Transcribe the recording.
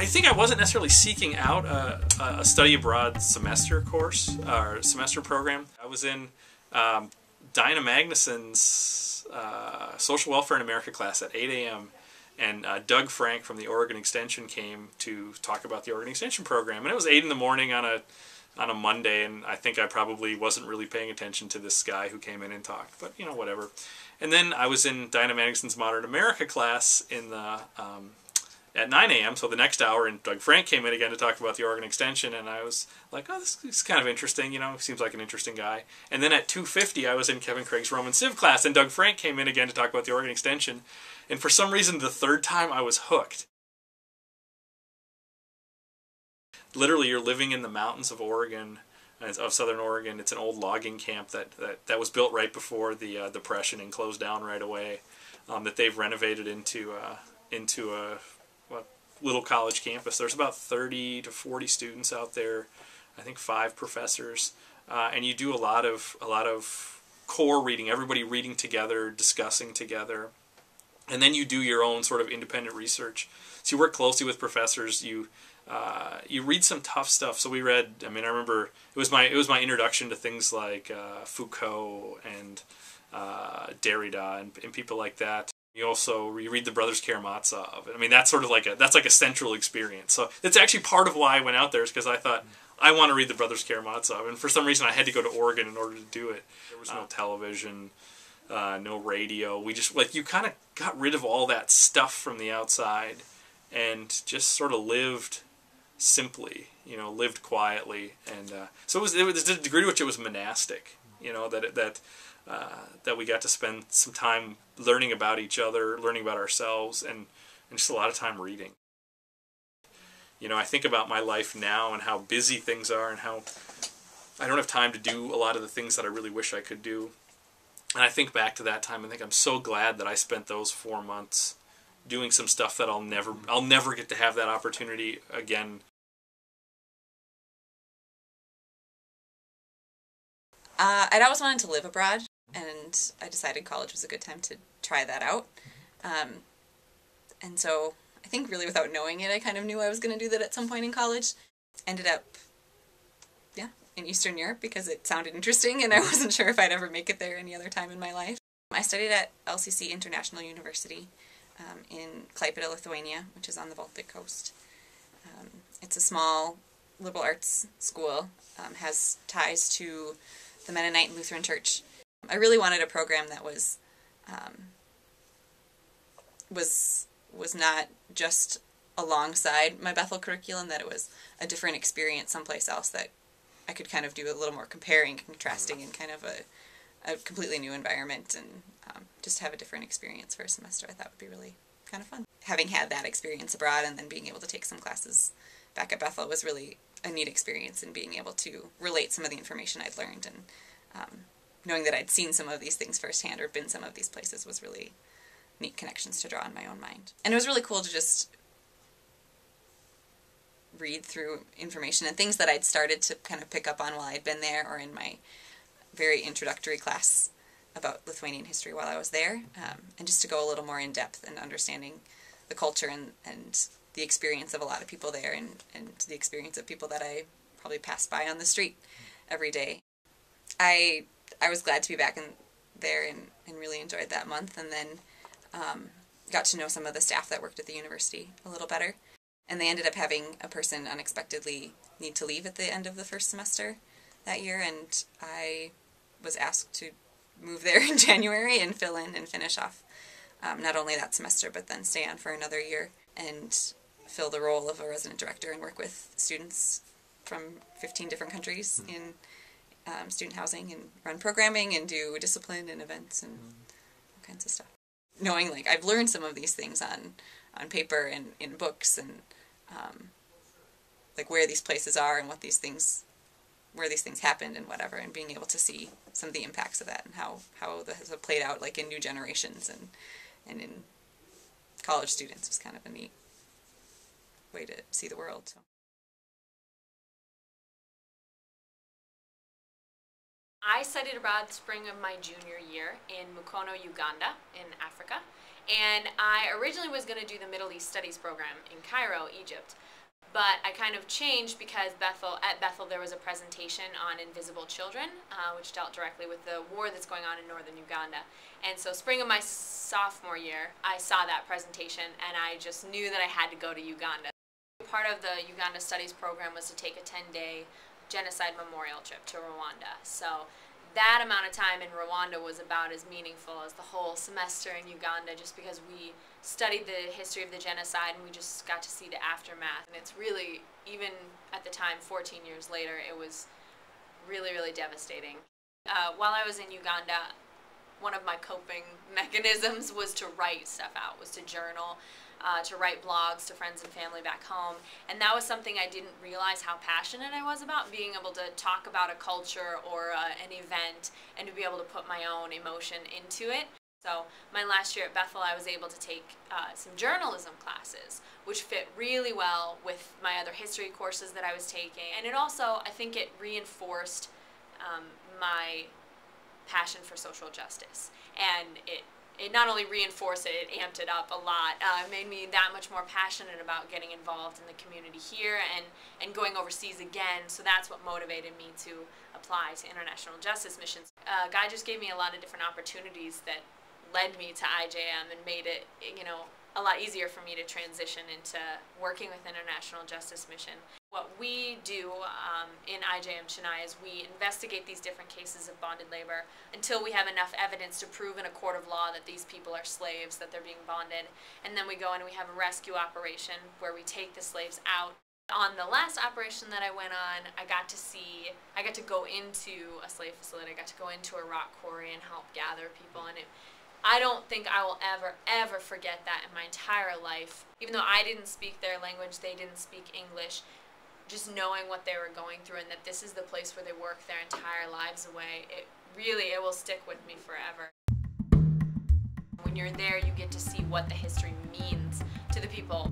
I think I wasn't necessarily seeking out a study abroad semester course or semester program. I was in Dinah Magnuson's Social Welfare in America class at 8 a.m. and Doug Frank from the Oregon Extension came to talk about the Oregon Extension program. And it was 8 in the morning on a Monday, and I think I probably wasn't really paying attention to this guy who came in and talked, but you know, whatever. And then I was in Dinah Magnuson's Modern America class in the at 9 a.m., so the next hour, and Doug Frank came in again to talk about the Oregon Extension, and I was like, oh, this is kind of interesting, you know, seems like an interesting guy. And then at 2:50, I was in Kevin Craig's Roman Civ class, and Doug Frank came in again to talk about the Oregon Extension, and for some reason, the third time, I was hooked. Literally, you're living in the mountains of Oregon, of southern Oregon. It's an old logging camp that was built right before the Depression and closed down right away, that they've renovated into a little college campus. There's about 30 to 40 students out there, I think 5 professors, and you do a lot of core reading, everybody reading together, discussing together, and then you do your own sort of independent research. So you work closely with professors, you read some tough stuff. So we read, I mean, I remember it was my introduction to things like Foucault and Derrida and people like that. You read the Brothers Karamazov. I mean, that's sort of like a central experience. So it's actually part of why I went out there, is because I thought, I want to read the Brothers Karamazov. And for some reason, I had to go to Oregon in order to do it. There was no television, no radio. We just, like, you kind of got rid of all that stuff from the outside and just sort of lived simply, you know, lived quietly. And so it was the degree to which it was monastic, you know, that we got to spend some time learning about each other, learning about ourselves, and just a lot of time reading. You know, I think about my life now and how busy things are and how I don't have time to do a lot of the things that I really wish I could do. And I think back to that time and think I'm so glad that I spent those 4 months doing some stuff that I'll never get to have that opportunity again. I'd always wanted to live abroad, and I decided college was a good time to try that out. And so I think really without knowing it, I kind of knew I was going to do that at some point in college. Ended up, in Eastern Europe because it sounded interesting, and I wasn't sure if I'd ever make it there any other time in my life. I studied at LCC International University in Klaipėda, Lithuania, which is on the Baltic coast. It's a small liberal arts school, has ties to the Mennonite and Lutheran Church. I really wanted a program that was not just alongside my Bethel curriculum, that it was a different experience someplace else, that I could kind of do a little more comparing and contrasting in kind of a completely new environment, and just have a different experience for a semester. I thought would be really kind of fun. Having had that experience abroad and then being able to take some classes back at Bethel was really a neat experience, in being able to relate some of the information I'd learned, and knowing that I'd seen some of these things firsthand or been some of these places was really neat connections to draw in my own mind. And it was really cool to just read through information and things that I'd started to kind of pick up on while I'd been there, or in my very introductory class about Lithuanian history while I was there, and just to go a little more in depth in understanding the culture and the experience of a lot of people there, and the experience of people that I probably passed by on the street every day. I was glad to be back there and really enjoyed that month, and then got to know some of the staff that worked at the university a little better. And they ended up having a person unexpectedly need to leave at the end of the first semester that year, and I was asked to move there in January and fill in and finish off not only that semester, but then stay on for another year and fill the role of a resident director and work with students from 15 different countries in student housing, and run programming and do discipline and events and all kinds of stuff. Knowing, like, I've learned some of these things on paper and in books, and like where these places are and where these things happened and whatever, and being able to see some of the impacts of that and how that has played out, like in new generations and in college students, is kind of a neat way to see the world. So. I studied abroad spring of my junior year in Mukono, Uganda, in Africa, and I originally was going to do the Middle East Studies program in Cairo, Egypt, But I kind of changed because at Bethel there was a presentation on invisible children, which dealt directly with the war that's going on in northern Uganda. And so spring of my sophomore year, I saw that presentation and I just knew that I had to go to Uganda. Part of the Uganda Studies program was to take a 10-day genocide memorial trip to Rwanda. So that amount of time in Rwanda was about as meaningful as the whole semester in Uganda, just because we studied the history of the genocide and we just got to see the aftermath. And it's really, even at the time, 14 years later, it was really, really devastating. While I was in Uganda, one of my coping mechanisms was to write stuff out, was to journal, to write blogs to friends and family back home. And that was something I didn't realize how passionate I was about, being able to talk about a culture or an event and to be able to put my own emotion into it. So my last year at Bethel, I was able to take some journalism classes, which fit really well with my other history courses that I was taking. And it also, I think it reinforced my passion for social justice. And it not only reinforced it, it amped it up a lot. It made me that much more passionate about getting involved in the community here and going overseas again. So that's what motivated me to apply to international justice missions. God just gave me a lot of different opportunities that led me to IJM and made it, a lot easier for me to transition into working with International Justice Mission. What we do in IJM Chennai is we investigate these different cases of bonded labor until we have enough evidence to prove in a court of law that these people are slaves, that they're being bonded. And then we go in and we have a rescue operation where we take the slaves out. On the last operation that I went on, I got to go into a slave facility. I got to go into a rock quarry and help gather people. And I don't think I will ever forget that in my entire life. Even though I didn't speak their language, they didn't speak English, just knowing what they were going through and that this is the place where they work their entire lives away, it will stick with me forever. When you're there, you get to see what the history means to the people.